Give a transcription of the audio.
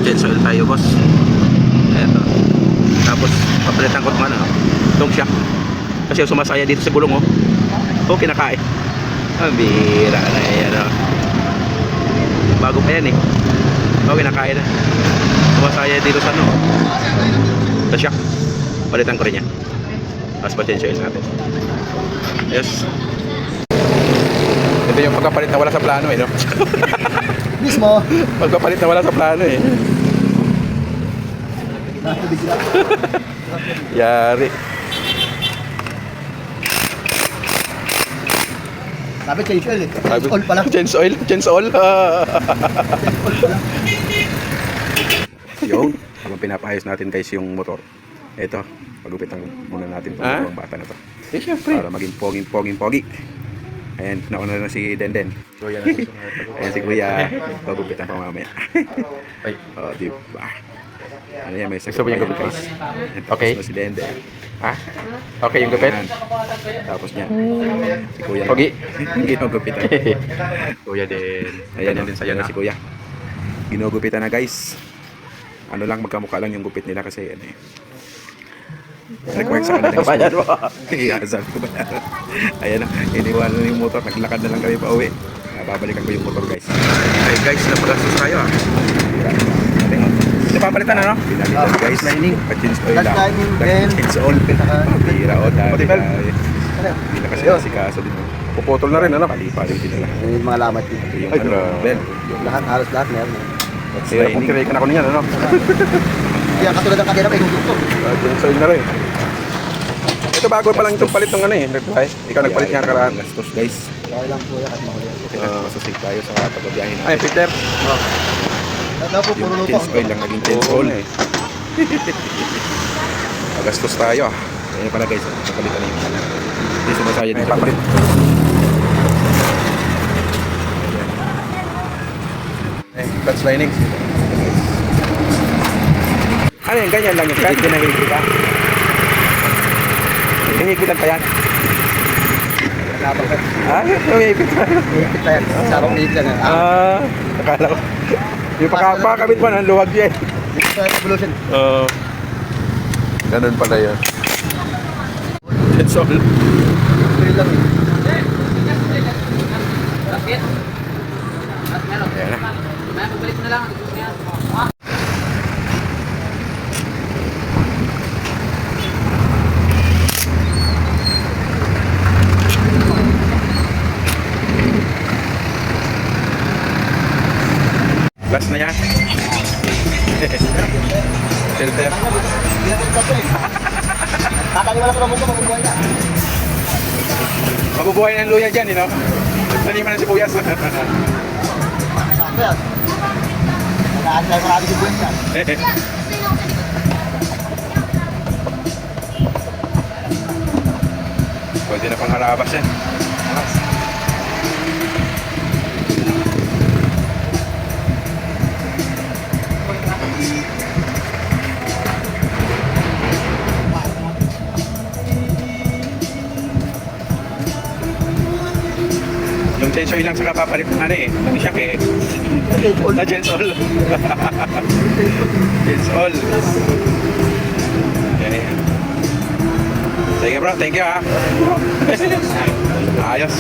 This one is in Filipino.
Change oil tayo, boss. Eto. Tapos papalitan ko itong itong shock. Kasi sumasaya dito sa gulong, oh. Kinakain. Ang bira na yan, oh. Bago pa yan, eh. Kinakain na. Sumasaya dito sa sa shock. Palitan ko rin yan. Tapos pa-change oil natin. Yes. Ito yung pagkapalit na wala sa plano, eh, no? Mismo. Pagkapalit na wala sa plano, eh. Yari. Sabi change oil, eh. Change oil pala. Change oil? Change oil? Yung, habang pinapayos natin guys yung motor. Ito, pagupitan muna natin itong bata na to. Eh, syempre. Para maging pogi. Ayan, nauna na si Denden. Ayan si Kuya, pagupitan pa mamaya. O, diba? Ano yan, may gusto mo yung gupit guys? Okay. Si Denden. Okay yung gupit? Tapos niya, si Kuya. Pogi? Ginugupitan. Kuya din. Ayan din sa'yo na si Kuya. Ginugupitan na guys. Ano lang, magkamukha lang yung gupit nila kasi ano eh. Required sa kanila. Bayan mo. Sabi ko ba? Ayan na, iniwan na yung motor. Naglakad na lang kami pa uwi. Babalikan ko yung motor guys. Ay guys, napagastos tayo Ito papalitan ano? Pinalitan guys. Pa-change oil lang. Change oil. Pira o dahil. Hindi na kasi nasikaso din. Puputol na rin ano? Pali-pali din na lang. Yung mga lamat yun. Yung ano, bell. Lahat, halos lahat meron. Kaya kung kiraikan ako niyan ano? Kaya katulad ng kanina pa yung gusto. Change oil na rin. Ito bago pa lang itong palit ng ano eh. Ikaw nagpalit niya karaan. Gastos guys. Okay lang po yan at mahuli. Masasig tayo sa pagbabiyahin natin. Ay, Peter. Dapat po, puro Yung lutong. change oil lang naging change oil eh. Magastos tayo Ayan pala guys, napalitan na yung hindi sumasaya dito. Papalit. Clutch lining. Ano yan? Ganyan lang yung clutch. Hindi nahihigit ka. Nahihigitan pa yan. Nahihigitan pa. Ipit tayo. Sarong liit lang. Nakala ko. Yung pakakabit mo, ang luwag niya eh. Ipit tayo evolution. Ganun pala yun. It's all. Ipit lang eh. Ayan na. Last na yan. Filter. Kakaliwala ko na muna, mabubuhay na. Mabubuhay ng luya dyan, no? Naniman na si Puyas. Ano yan? Nag-aantay marami si Buwes yan. Pwede na pang harabas yan. Yung change oil lang sa kapapalit ng ano eh. Ano siya eh. Na change oil. Change oil. Okay. Sige bro, thank you ha. Ayos.